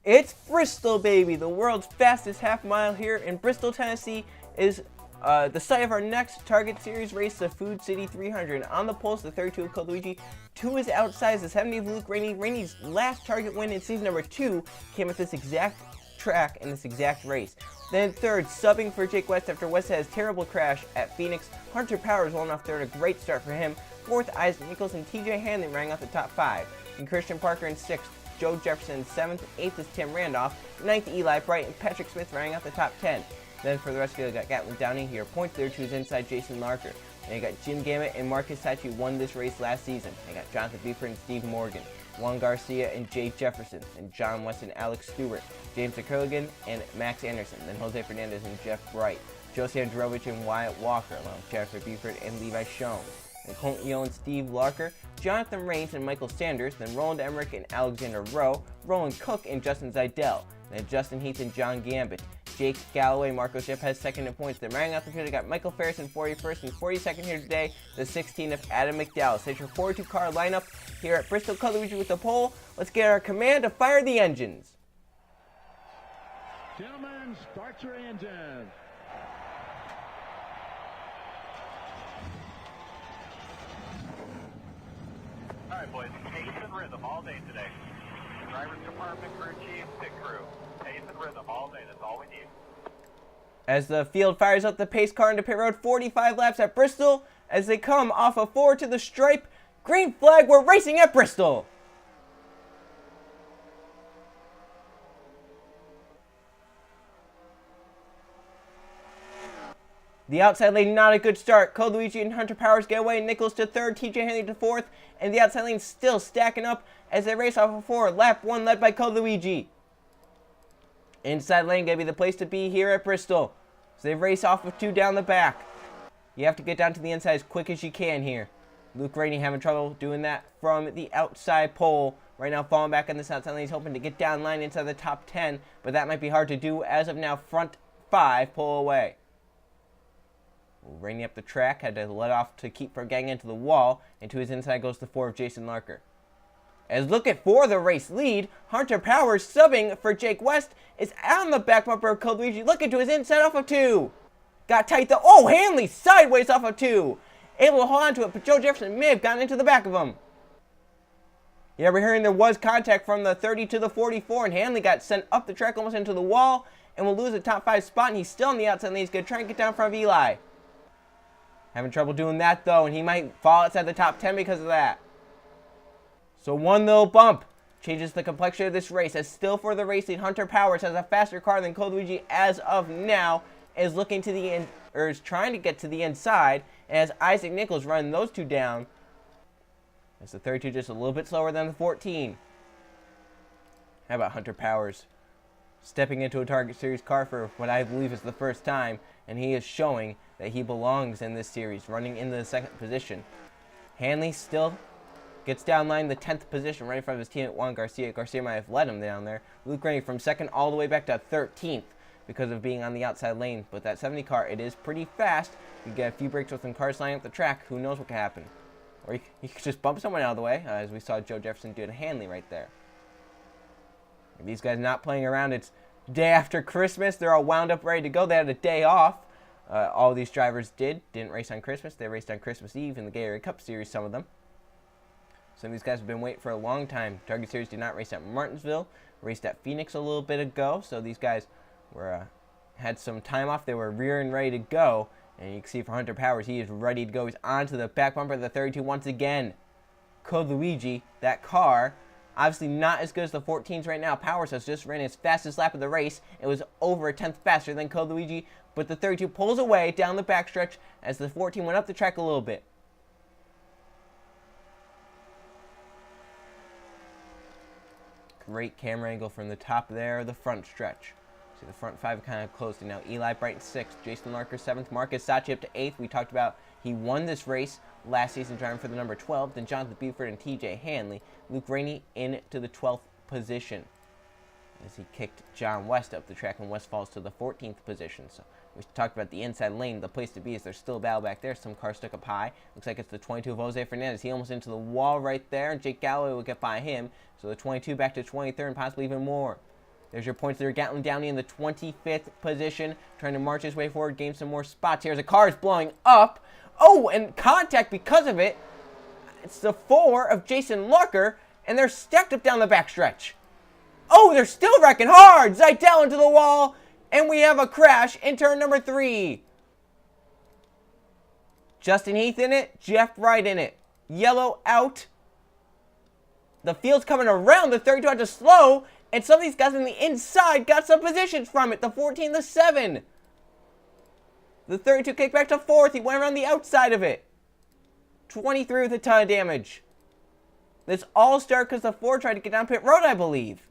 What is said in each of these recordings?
It's Bristol Baby, the world's fastest half mile here in Bristol, Tennessee is the site of our next Target Series race, the Food City 300. On the poles, the 32 of Code Luigi. To his outside, the 70 of Luke Rainey. Rainey's last Target win in season number 2 came at this exact track in this exact race. Then third, subbing for Jake West after West had his terrible crash at Phoenix. Hunter Powers rolling off third, a great start for him. Fourth, Isaac Nichols and TJ Hanley rang out the top 5. And Christian Parker in 6th. Joe Jefferson 7th, 8th is Tim Randolph, 9th Eli Bright, and Patrick Smith running out the top 10. Then for the rest of you, I got Gatlin Downey here, points there to his inside Jason Larker. And I got Jim Gamet and Marcus Sachi won this race last season. I got Jonathan Beefer and Steve Morgan, Juan Garcia and Jay Jefferson, and John West and Alex Stewart, James McCurligan and Max Anderson, then Jose Fernandez and Jeff Bright, Joe Sandrovich and Wyatt Walker, along with Jennifer Beeford and Levi Schoen. And Colton Yeo and Steve Larker, Jonathan Rains and Michael Sanders, then Roland Emmerich and Alexander Rowe, Roland Cook and Justin Zidell, then Justin Heath and John Gambit, Jake Galloway, Marco Schiff has second in points. Then rounding out the field, I got Michael Ferris in 41st and 42nd here today, the 16 of Adam McDowell. So it's your 42 car lineup here at Bristol Code Luigi with the pole. Let's get our command to fire the engines. Gentlemen, start your engines. All right, boys, pace and rhythm all day today. Driver's department, crew chief, pit crew. Pace and rhythm all day, that's all we need. As the field fires up the pace car into pit road, 45 laps at Bristol. As they come off of 4 to the stripe, green flag, we're racing at Bristol. The outside lane, not a good start. Code Luigi and Hunter Powers get away. Nichols to 3rd, TJ Hanley to 4th, and the outside lane still stacking up as they race off of 4. Lap 1 led by Code Luigi. Inside lane gonna be the place to be here at Bristol. So they race off of 2 down the back. You have to get down to the inside as quick as you can here. Luke Rainey having trouble doing that from the outside pole. Right now falling back on this outside lane. He's hoping to get down line inside the top 10, but that might be hard to do as of now. Front 5 pull away. Rainey up the track, had to let off to keep from getting into the wall, and to his inside goes the 4 of Jason Larker. As look at 4, the race lead, Hunter Powers subbing for Jake West is on the back bumper of Code Luigi, looking to his inside off of 2. Got tight though, oh, Hanley sideways off of 2. Able to hold on to it, but Joe Jefferson may have gotten into the back of him. Yeah, we're hearing there was contact from the 30 to the 44, and Hanley got sent up the track almost into the wall, and will lose the top 5 spot, and he's still on the outside lane. He's going to try and get down in front of Eli. Having trouble doing that though, and he might fall outside the top 10 because of that. So one little bump changes the complexion of this race. As still for the race lead, Hunter Powers has a faster car than Code Luigi as of now, is looking to the end, or is trying to get to the inside, and as Isaac Nichols running those 2 down, as the 32 just a little bit slower than the 14. How about Hunter Powers stepping into a Target Series car for what I believe is the first time, and he is showing that he belongs in this series, running into the 2nd position. Hanley still gets down line the 10th position right in front of his teammate Juan Garcia. Garcia might have led him down there. Luke Rainey from 2nd all the way back to 13th because of being on the outside lane. But that 70 car, it is pretty fast. You get a few breaks with some cars lining up the track. Who knows what could happen? Or you could just bump someone out of the way, as we saw Joe Jefferson do to Hanley right there. These guys not playing around. It's day after Christmas. They're all wound up, ready to go. They had a day off. All these drivers didn't race on Christmas. They raced on Christmas Eve in the Gatorade Cup Series, some of them. Some of these guys have been waiting for a long time. Target Series did not race at Martinsville. Raced at Phoenix a little bit ago. So these guys were had some time off. They were rearing ready to go. And you can see for Hunter Powers, he is ready to go. He's onto the back bumper of the 32 once again. Code Luigi, that car, obviously not as good as the 14s right now. Powers has just ran his fastest lap of the race. It was over a 10th faster than Code Luigi, but the 32 pulls away down the backstretch as the 14 went up the track a little bit. Great camera angle from the top there, the front stretch. See the front 5 kind of closed in now. Eli Bright 6th, Jason Larker 7th, Marcus Sachi up to 8th. We talked about he won this race last season driving for the number 12. Then Jonathan Buford and TJ Hanley. Luke Rainey into the 12th position as he kicked John West up the track, and West falls to the 14th position. So we talked about the inside lane. The place to be is there's still a battle back there. Some cars stuck up high. Looks like it's the 22 of Jose Fernandez. He almost into the wall right there, and Jake Galloway will get by him. So the 22 back to 23rd and possibly even more. There's your points leader, Gatlin Downey, in the 25th position, trying to march his way forward, gain some more spots here as the car is blowing up. Oh, and contact because of it. It's the 4 of Jason Larker, and they're stacked up down the backstretch. Oh, they're still wrecking hard. Zeidel into the wall, and we have a crash in turn number 3. Justin Heath in it, Jeff Wright in it. Yellow out. The field's coming around. The 32 had to slow, and some of these guys on the inside got some positions from it. The 14, the 7. The 32 kicked back to 4th. He went around the outside of it. 23 with a ton of damage. This all started because the 4 tried to get down pit road, I believe.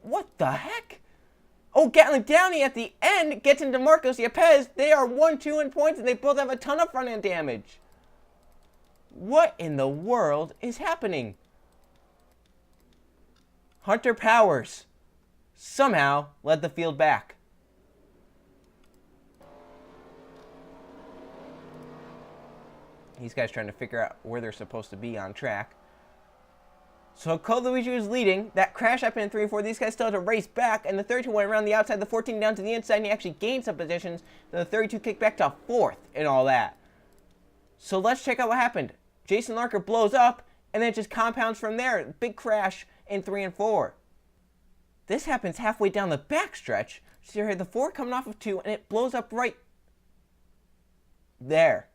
What the heck? Oh, Gatlin Downey at the end gets into Marcos Yepes. They are 1-2 in points, and they both have a ton of front-end damage. What in the world is happening? Hunter Powers somehow led the field back. These guys trying to figure out where they're supposed to be on track. So Code Luigi was leading. That crash happened in 3 and 4. These guys still had to race back, and the 32 went around the outside, the 14 down to the inside, and he actually gained some positions. The 32 kicked back to 4th and all that. So let's check out what happened. Jason Larker blows up, and then it just compounds from there. Big crash in 3 and 4. This happens halfway down the backstretch. So you hear the 4 coming off of 2, and it blows up right there.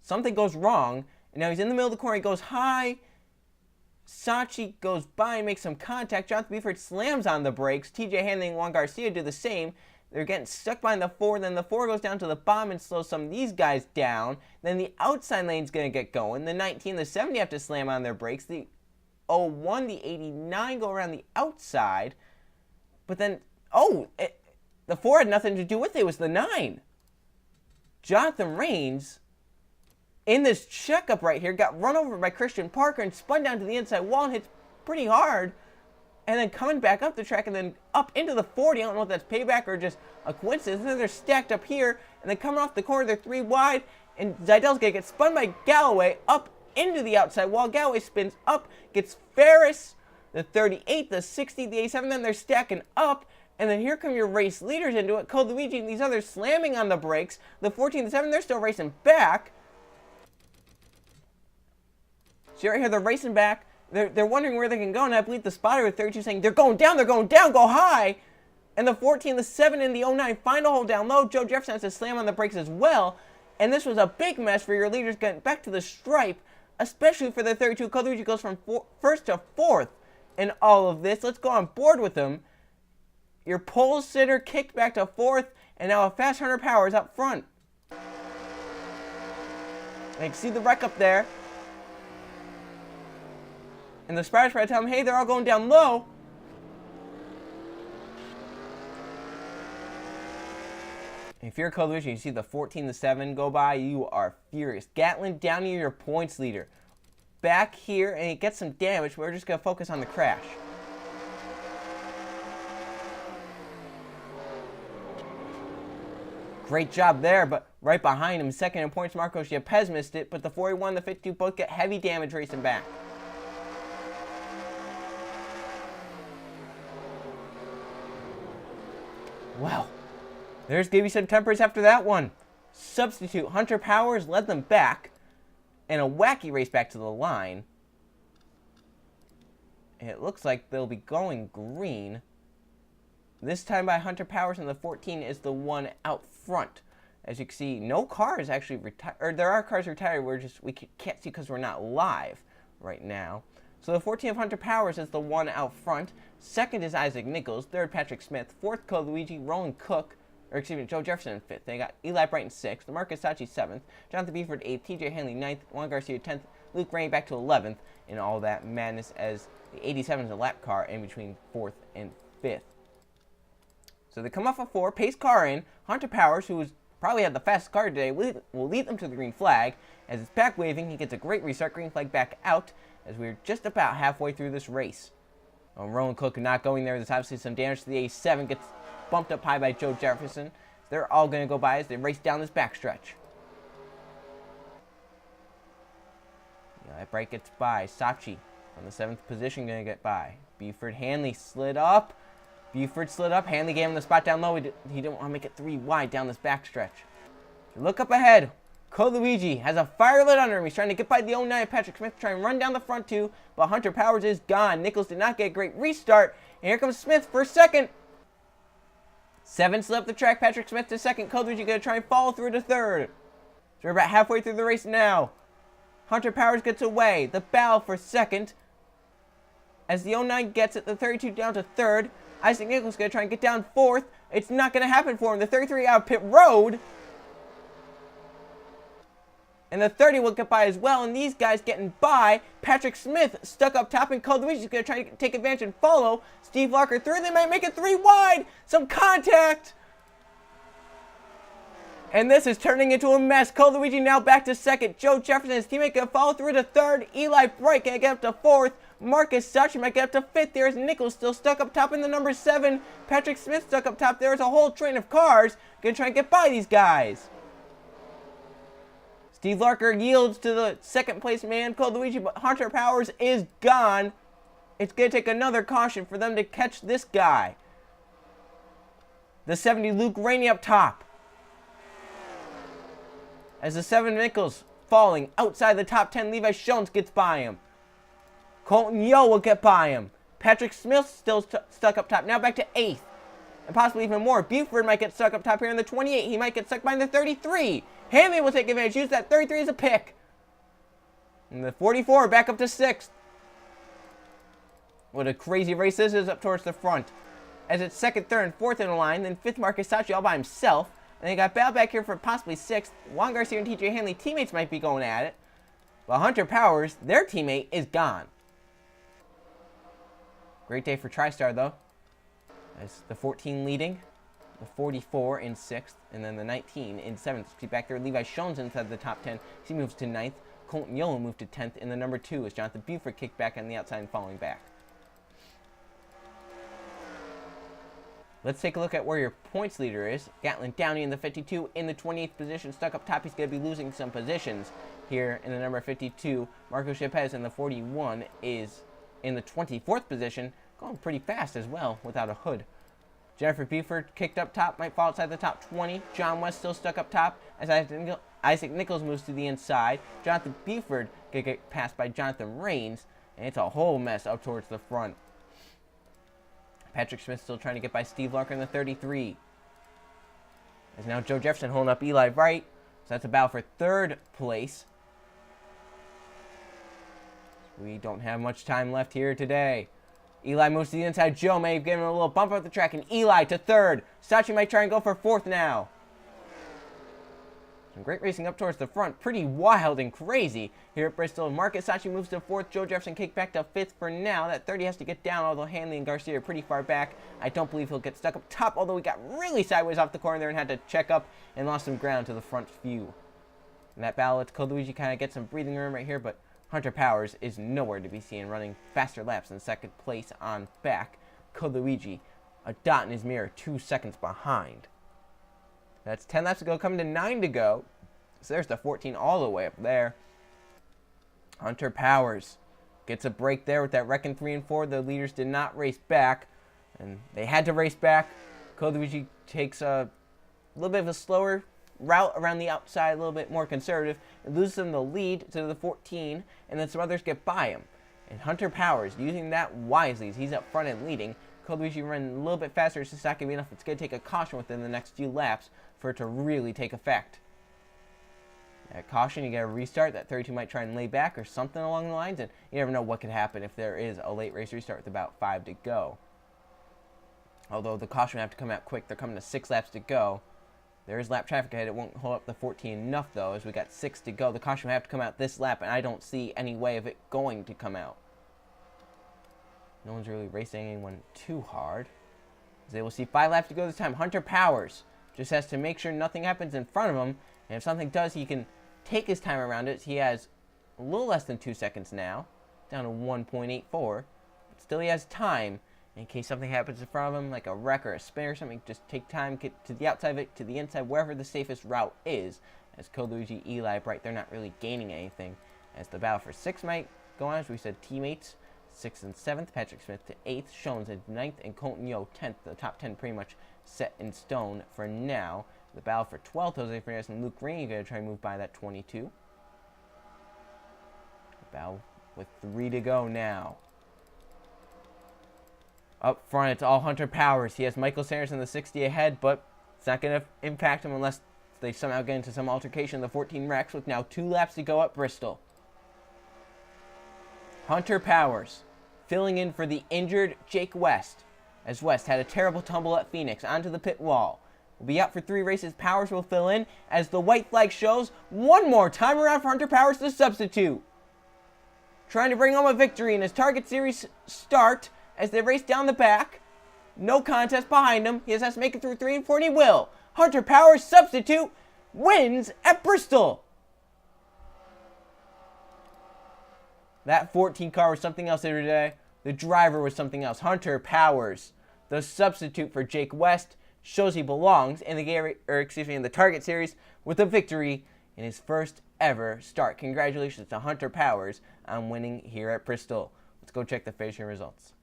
Something goes wrong, and now he's in the middle of the corner. He goes high. Sachi goes by and makes some contact. Jonathan Beeford slams on the brakes. TJ Hanley and Juan Garcia do the same. They're getting stuck behind the 4. Then the 4 goes down to the bottom and slows some of these guys down. Then the outside lane's going to get going. The 19, the 70 have to slam on their brakes. The 01, the 89 go around the outside. But then, the 4 had nothing to do with it. It was the 9. Jonathan Rains, in this checkup right here, got run over by Christian Parker and spun down to the inside wall and hits pretty hard. And then coming back up the track and then up into the 40. I don't know if that's payback or just a coincidence. And then they're stacked up here. And then coming off the corner, they're 3 wide. And Zeidel's going to get spun by Galloway up into the outside wall. Galloway spins up, gets Ferris, the 38, the 60, the 87. Then they're stacking up. And then here come your race leaders into it. Code Luigi and these others slamming on the brakes. The 14, the 7, they're still racing back. So right here, they're racing back. They're wondering where they can go, and I believe the spotter with 32 saying, they're going down, go high. And the 14, the 7, and the 09 find a hole down low. Joe Jefferson has to slam on the brakes as well. And this was a big mess for your leaders getting back to the stripe, especially for the 32. Code Luigi goes from 1st to 4th in all of this. Let's go on board with them. Your pole sitter kicked back to 4th, and now a fast Hunter Powers up front. And you can see the wreck up there. And the spotters try to tell them, hey, they're all going down low. If you're a Code Luigi and you see the 14, the 7 go by, you are furious. Gatlin Downey, your points leader. Back here, and he gets some damage, but we're just going to focus on the crash. Great job there, but right behind him, second in points, Marcos Yepes missed it, but the 41, the 52 both get heavy damage racing back. Well, there's going to be some tempers after that one. Substitute Hunter Powers led them back in a wacky race back to the line. And it looks like they'll be going green. This time by Hunter Powers, and the 14 is the one out front. As you can see, no car is actually retired, or there are cars retired, we can't see because we're not live right now. So the 14 of Hunter Powers is the one out front. Second is Isaac Nichols. Third, Patrick Smith. Fourth, Code Luigi. Roland Cook. Or excuse me, Joe Jefferson in 5th. They got Eli Brighton 6th. Marcus Sachi 7th. Jonathan Beeford 8th. TJ Hanley 9th. Juan Garcia 10th. Luke Rainey back to 11th. And all that madness as the 87 is a lap car in between 4th and 5th. So they come off a 4. Pace car in. Hunter Powers, who was probably had the fastest car today, will lead them to the green flag. As it's back waving, he gets a great restart. Green flag back out as we're just about halfway through this race. Roland Cook not going there. There's obviously some damage to the A7. Gets bumped up high by Joe Jefferson. They're all going to go by as they race down this backstretch. Eli Bright gets by. Sachi on the 7th position going to get by. Beeford Hanley slid up. Buford slid up. Hanley gave him the spot down low. He didn't want to make it 3 wide down this backstretch. Look up ahead. Luigi has a fire lit under him. He's trying to get by the 09 Patrick Smith, trying to run down the front two, but Hunter Powers is gone. Nichols did not get a great restart, and here comes Smith for second. 7 slid up the track. Patrick Smith to second. Luigi going to try and follow through to third. So we're about halfway through the race now. Hunter Powers gets away. The battle for second. As the 09 gets it, the 32 down to third. Isaac Nichols going to try and get down fourth. It's not going to happen for him. The 33 out of pit road. And the 30 will get by as well, and these guys getting by. Patrick Smith stuck up top, and Luigi's going to try to take advantage and follow. Steve Larker through. They might make it 3 wide. Some contact. And this is turning into a mess. Luigi now back to second. Joe Jefferson, his teammate, going to follow through to third. Eli Bright going to get up to fourth. Marcus Sachi might get up to fifth. There's Nichols still stuck up top in the number 7. Patrick Smith stuck up top. There's a whole train of cars going to try and get by these guys. Steve Larker yields to the second place man, Luigi, but Hunter Powers is gone. It's going to take another caution for them to catch this guy. The 70 Luke Rainey up top. As the 7 Nichols falling outside the top 10, Levi Jones gets by him. Colton Yo will get by him. Patrick Smith still stuck up top, now back to 8th. And possibly even more. Buford might get stuck up top here in the 28. He might get stuck by the 33. Hanley will take advantage. Use that 33 as a pick. And the 44 back up to 6th. What a crazy race this is up towards the front. As it's 2nd, 3rd, and 4th in the line. Then 5th, Marcus Sachi all by himself. And they got Bell back here for possibly 6th. Juan Garcia and TJ Hanley teammates might be going at it. But Hunter Powers, their teammate, is gone. Great day for TriStar, though. As the 14 leading, the 44 in 6th, and then the 19 in 7th. See back there, Levi Jones inside the top 10. He moves to 9th. Colton Yolo moved to 10th in the number 2 as Jonathan Buford kicked back on the outside and falling back. Let's take a look at where your points leader is. Gatlin Downey in the 52 in the 28th position, stuck up top. He's going to be losing some positions here in the number 52. Marco Chapez in the 41 is in the 24th position, going pretty fast as well without a hood. Jennifer Buford kicked up top, might fall outside the top 20. John West still stuck up top as Isaac Nichols moves to the inside. Jonathan Buford could get passed by Jonathan Rains, and it's a whole mess up towards the front. Patrick Smith still trying to get by Steve Larker in the 33. As now Joe Jefferson holding up Eli Bright. So that's a battle for 3rd place. We don't have much time left here today. Eli moves to the inside. Joe may have given him a little bump up the track, and Eli to 3rd. Sachi might try and go for 4th now. Some great racing up towards the front. Pretty wild and crazy here at Bristol. Marcus Sachi moves to 4th. Joe Jefferson kicked back to 5th for now. That 30 has to get down, although Hanley and Garcia are pretty far back. I don't believe he'll get stuck up top, although he got really sideways off the corner there and had to check up and lost some ground to the front few. And that battle lets Luigi kind of get some breathing room right here, but Hunter Powers is nowhere to be seen, running faster laps in 2nd place on back. Luigi, a dot in his mirror, 2 seconds behind. That's 10 laps to go, coming to 9 to go. So there's the 14 all the way up there. Hunter Powers gets a break there with that Reckon 3 and 4. The leaders did not race back, and they had to race back. Luigi takes a little bit of a slower route around the outside, a little bit more conservative, and loses them the lead to the 14, and then some others get by him. And Hunter Powers, using that wisely, as he's up front and leading. Luigi running a little bit faster. It's just not going to be enough. It's going to take a caution within the next few laps for it to really take effect. At caution, you get a restart. That 32 might try and lay back or something along the lines, and you never know what could happen if there is a late race restart with about 5 to go. Although the caution will have to come out quick. They're coming to 6 laps to go. There is lap traffic ahead. It won't hold up the 14 enough, though, as we got 6 to go. The caution will have to come out this lap, and I don't see any way of it going to come out. No one's really racing anyone too hard. As they will see 5 laps to go this time. Hunter Powers just has to make sure nothing happens in front of him, and if something does, he can take his time around it. He has a little less than 2 seconds now, down to 1.84. But still, he has time in case something happens in front of him, like a wreck or a spin or something. Just take time, get to the outside of it, to the inside, wherever the safest route is. As Luigi, Eli Bright, they're not really gaining anything. As the battle for 6 might go on, as we said, teammates. 6th and 7th. Patrick Smith to 8th. Shones in 9th. And Colton Yo 10th. The top 10 pretty much set in stone for now. The battle for 12th, Jose Fernandez and Luke Green. You're going to try and move by that 22. The battle with 3 to go now. Up front, it's all Hunter Powers. He has Michael Sanders in the 60 ahead, but it's not going to impact him unless they somehow get into some altercation. The 14 Rex with now 2 laps to go up Bristol. Hunter Powers filling in for the injured Jake West, as West had a terrible tumble at Phoenix onto the pit wall. Will be out for 3 races. Powers will fill in as the white flag shows. One more time around for Hunter Powers to substitute. Trying to bring home a victory in his Target Series start as they race down the back. No contest behind him. He just has to make it through 3 and 4, and he will. Hunter Powers, substitute, wins at Bristol. That 14 car was something else here today. The driver was something else. Hunter Powers, the substitute for Jake West, shows he belongs in the Target Series with a victory in his first ever start. Congratulations to Hunter Powers on winning here at Bristol. Let's go check the finishing results.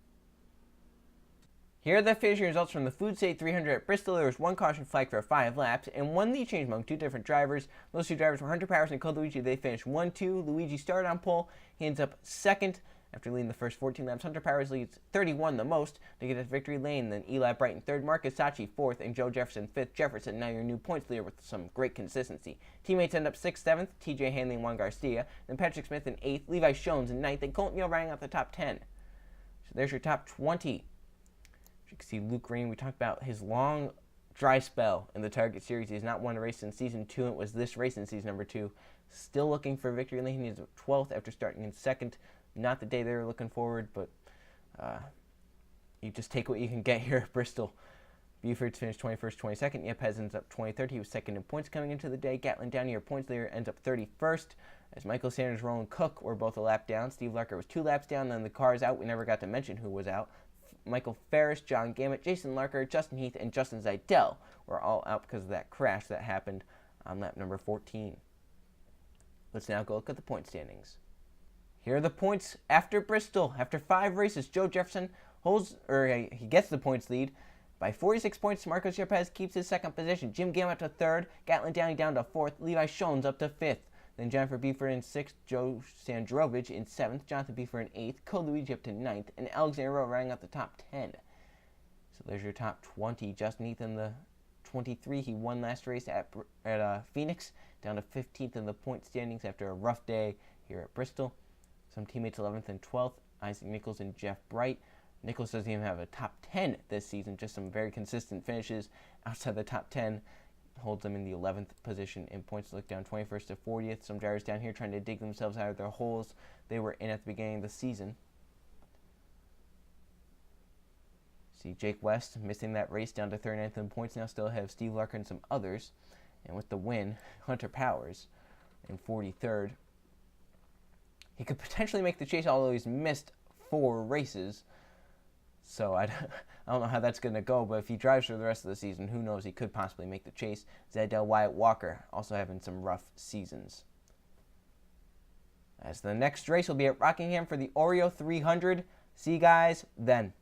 Here are the finishing results from the Food State 300 at Bristol. There was 1 caution flag for 5 laps and 1 lead change among 2 different drivers. Those 2 drivers were Hunter Powers and Cole Luigi. They finished 1-2. Luigi started on pole. He ends up 2nd after leading the first 14 laps. Hunter Powers leads 31 the most to get his victory lane. Then Eli Brighton 3rd, Marcus Sachi 4th, and Joe Jefferson 5th. Jefferson now your new points leader with some great consistency. Teammates end up 6th, 7th, TJ Hanley and Juan Garcia. Then Patrick Smith in 8th, Levi Shones in 9th, and Colton Yo rounding out the top 10. So there's your top 20. You can see Luke Green. We talked about his long dry spell in the Target Series. He's not won a race in Season 2. It was this race in Season number 2. Still looking for victory lane. He's 12th after starting in 2nd. Not the day they were looking forward, but you just take what you can get here at Bristol. Buford's finished 21st, 22nd. Yepes ends up 23rd. He was 2nd in points coming into the day. Gatlin Downey, your points leader, ends up 31st. As Michael Sanders, Roland Cook were both a lap down. Steve Larker was 2 laps down. Then the cars out. We never got to mention who was out. Michael Ferris, John Gammett, Jason Larker, Justin Heath, and Justin Zeidel were all out because of that crash that happened on lap number 14. Let's now go look at the point standings. Here are the points after Bristol. After 5 races, Joe Jefferson he gets the points lead. By 46 points, Marcos Yepes keeps his 2nd position. Jim Gammett to 3rd, Gatlin Downey down to 4th, Levi Shones up to 5th. Then Jennifer Buford in 6th, Joe Sandrovich in 7th, Jonathan Buford in 8th, Cole Luigi up to 9th, and Alexander Rowe rounding out the top 10. So there's your top 20. Justin Heath in the 23. He won last race at Phoenix, down to 15th in the point standings after a rough day here at Bristol. Some teammates 11th and 12th, Isaac Nichols and Jeff Bright. Nichols doesn't even have a top 10 this season, just some very consistent finishes outside the top 10. Holds them in the 11th position in points. Look down 21st to 40th. Some drivers down here trying to dig themselves out of their holes they were in at the beginning of the season. See Jake West missing that race down to 39th in points. Now still have Steve Larker and some others. And with the win, Hunter Powers in 43rd. He could potentially make the chase, although he's missed 4 races. So I don't know how that's going to go, but if he drives for the rest of the season, who knows? He could possibly make the chase. Zeidel Wyatt Walker also having some rough seasons. As the next race will be at Rockingham for the Oreo 300. See you guys then.